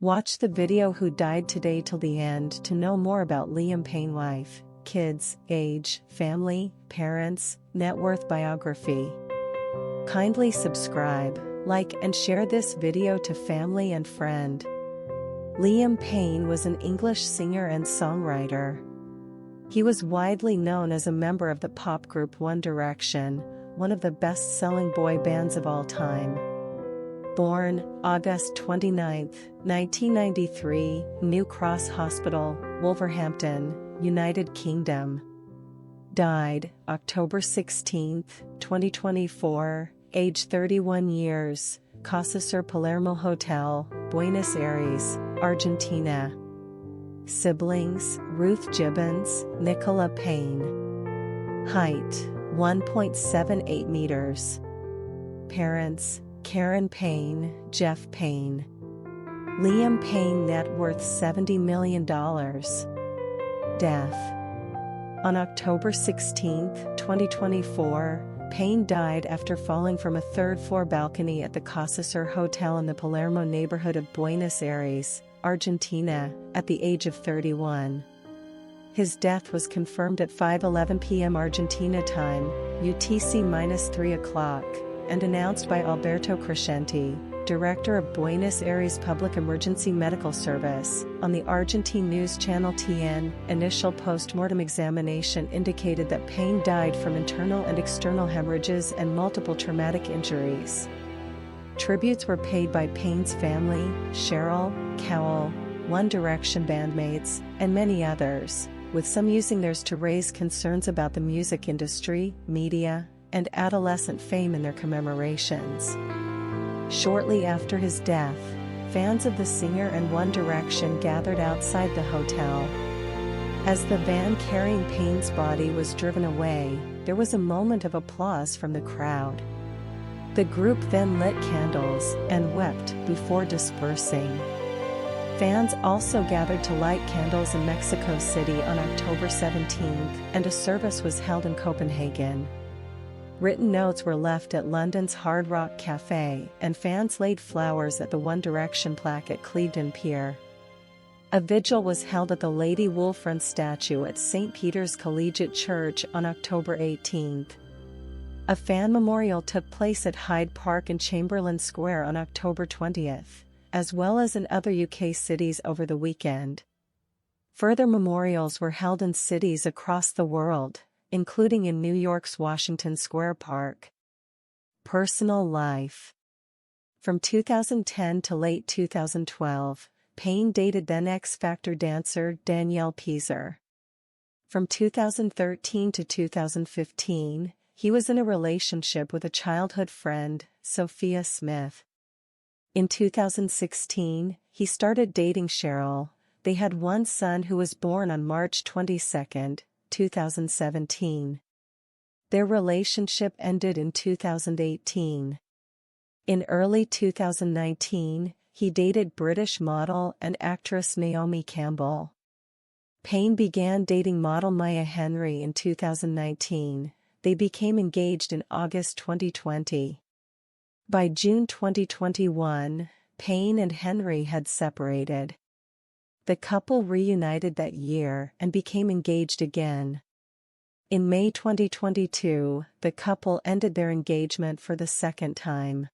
Watch the video Who Died Today till the end to know more about Liam Payne life, kids, age, family, parents, net worth biography. Kindly subscribe, like and share this video to family and friend. Liam Payne was an English singer and songwriter. He was widely known as a member of the pop group One Direction, one of the best-selling boy bands of all time. Born August 29, 1993, New Cross Hospital, Wolverhampton, United Kingdom. Died October 16, 2024, age 31 years, Casa Sur Palermo Hotel, Buenos Aires, Argentina. Siblings: Ruth Gibbons, Nicola Payne. Height: 1.78 meters. Parents: Karen Payne, Jeff Payne. Liam Payne net worth $70 million. Death: on October 16, 2024, Payne died after falling from a third-floor balcony at the Casa Sur Hotel in the Palermo neighborhood of Buenos Aires, Argentina, at the age of 31. His death was confirmed at 5:11 p.m. Argentina time, UTC-3 o'clock, and announced by Alberto Crescenti, director of Buenos Aires Public Emergency Medical Service, on the Argentine news channel TN. Initial post-mortem examination indicated that Payne died from internal and external hemorrhages and multiple traumatic injuries. Tributes were paid by Payne's family, Cheryl, Cowell, One Direction bandmates, and many others, with some using theirs to raise concerns about the music industry, media, and adolescent fame in their commemorations. Shortly after his death, fans of the singer and One Direction gathered outside the hotel. As the van carrying Payne's body was driven away, there was a moment of applause from the crowd. The group then lit candles and wept before dispersing. Fans also gathered to light candles in Mexico City on October 17, and a service was held in Copenhagen. Written notes were left at London's Hard Rock Cafe, and fans laid flowers at the One Direction plaque at Clevedon Pier. A vigil was held at the Lady Wolfram statue at St. Peter's Collegiate Church on October 18. A fan memorial took place at Hyde Park and Chamberlain Square on October 20, as well as in other UK cities over the weekend. Further memorials were held in cities across the world, including in New York's Washington Square Park. Personal life. From 2010 to late 2012, Payne dated then X Factor dancer Danielle Pieser. From 2013 to 2015, he was in a relationship with a childhood friend, Sophia Smith. In 2016, he started dating Cheryl. They had one son who was born on March 22, 2017. Their relationship ended in 2018. In early 2019, he dated British model and actress Naomi Campbell. Payne began dating model Maya Henry in 2019. They became engaged in August 2020. By June 2021, Payne and Henry had separated. The couple reunited that year and became engaged again. In May 2022, the couple ended their engagement for the second time.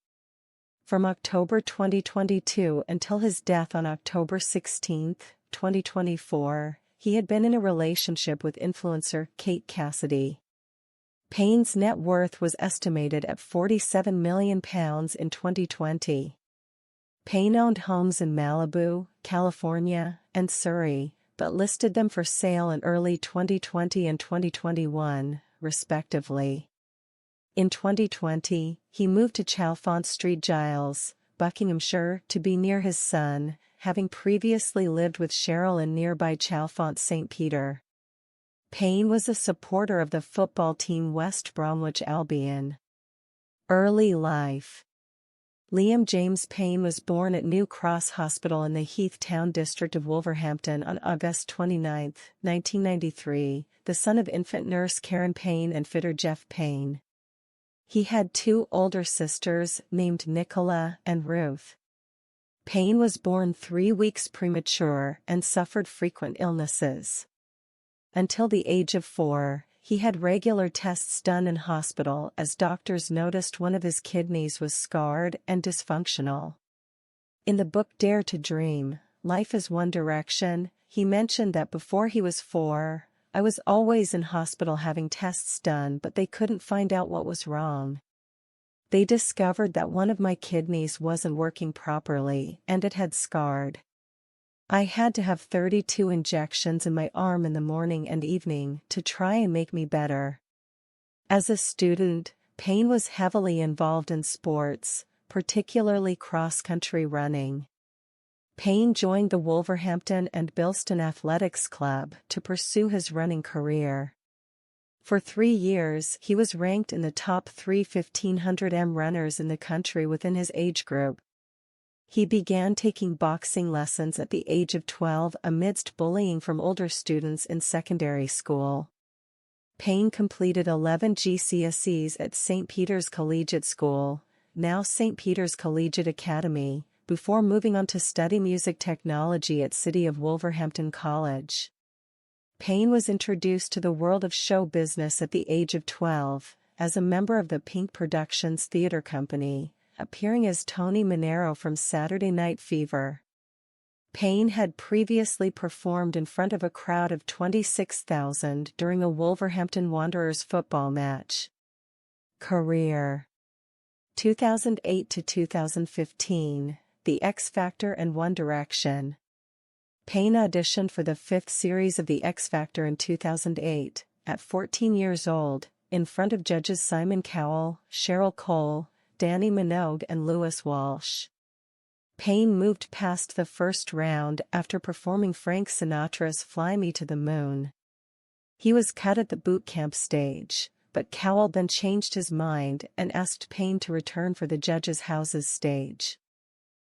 From October 2022 until his death on October 16, 2024, he had been in a relationship with influencer Kate Cassidy. Payne's net worth was estimated at £47 million in 2020. Payne owned homes in Malibu, California, and Surrey, but listed them for sale in early 2020 and 2021, respectively. In 2020, he moved to Chalfont Street, Giles, Buckinghamshire, to be near his son, having previously lived with Cheryl in nearby Chalfont St. Peter. Payne was a supporter of the football team West Bromwich Albion. Early life. Liam James Payne was born at New Cross Hospital in the Heath Town district of Wolverhampton on August 29, 1993, the son of infant nurse Karen Payne and fitter Jeff Payne. He had two older sisters named Nicola and Ruth. Payne was born 3 weeks premature and suffered frequent illnesses. Until the age of 4, he had regular tests done in hospital as doctors noticed one of his kidneys was scarred and dysfunctional. In the book Dare to Dream, Life is One Direction, he mentioned that before he was 4, I was always in hospital having tests done, but they couldn't find out what was wrong. They discovered that one of my kidneys wasn't working properly and it had scarred. I had to have 32 injections in my arm in the morning and evening to try and make me better. As a student, Payne was heavily involved in sports, particularly cross-country running. Payne joined the Wolverhampton and Bilston Athletics Club to pursue his running career. For 3 years, he was ranked in the top 3 1500m runners in the country within his age group. He began taking boxing lessons at the age of 12 amidst bullying from older students in secondary school. Payne completed 11 GCSEs at St. Peter's Collegiate School, now St. Peter's Collegiate Academy, before moving on to study music technology at City of Wolverhampton College. Payne was introduced to the world of show business at the age of 12, as a member of the Pink Productions Theatre Company, appearing as Tony Manero from Saturday Night Fever. Payne had previously performed in front of a crowd of 26,000 during a Wolverhampton Wanderers football match. Career 2008 to 2015, The X Factor and One Direction. Payne auditioned for the 5th series of The X Factor in 2008, at 14 years old, in front of judges Simon Cowell, Cheryl Cole, Danny Minogue and Lewis Walsh. Payne moved past the first round after performing Frank Sinatra's Fly Me to the Moon. He was cut at the boot camp stage, but Cowell then changed his mind and asked Payne to return for the Judges' Houses stage.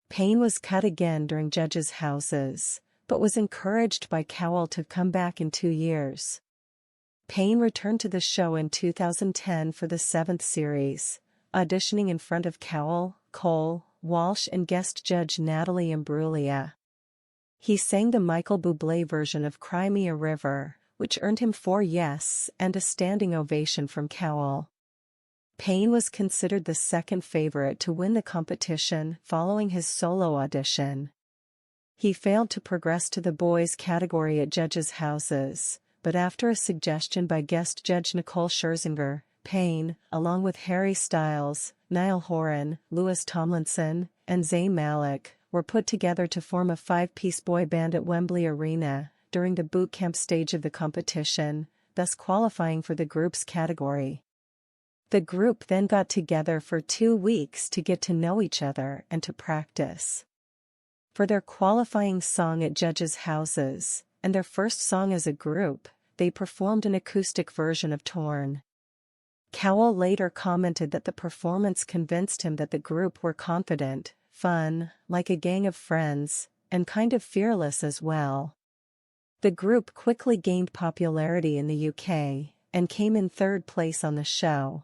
Payne was cut again during Judges' Houses, but was encouraged by Cowell to come back in 2 years. Payne returned to the show in 2010 for the 7th series, auditioning in front of Cowell, Cole, Walsh and guest judge Natalie Imbruglia. He sang the Michael Bublé version of Cry Me a River, which earned him 4 yes and a standing ovation from Cowell. Payne was considered the second favorite to win the competition following his solo audition. He failed to progress to the boys category at Judges' Houses, but after a suggestion by guest judge Nicole Scherzinger, Payne, along with Harry Styles, Niall Horan, Louis Tomlinson, and Zayn Malik, were put together to form a 5-piece boy band at Wembley Arena during the boot camp stage of the competition, thus qualifying for the group's category. The group then got together for 2 weeks to get to know each other and to practice. For their qualifying song at Judges' Houses, and their first song as a group, they performed an acoustic version of Torn. Cowell later commented that the performance convinced him that the group were confident, fun, like a gang of friends, and kind of fearless as well. The group quickly gained popularity in the UK, and came in 3rd place on the show.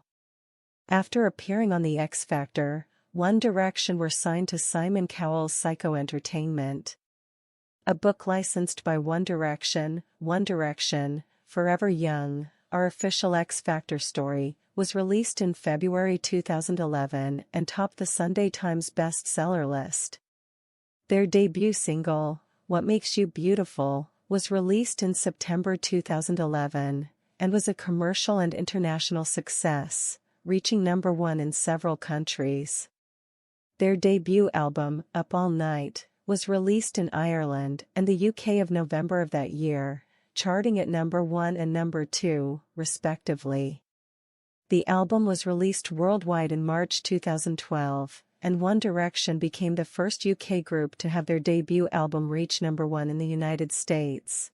After appearing on The X Factor, One Direction were signed to Simon Cowell's Psycho Entertainment. A book licensed by One Direction, Forever Young, Our Official X Factor Story, was released in February 2011 and topped the Sunday Times bestseller list. Their debut single, What Makes You Beautiful, was released in September 2011, and was a commercial and international success, reaching number 1 in several countries. Their debut album, Up All Night, was released in Ireland and the UK of November of that year, charting at number 1 and number 2, respectively. The album was released worldwide in March 2012, and One Direction became the first UK group to have their debut album reach number 1 in the United States.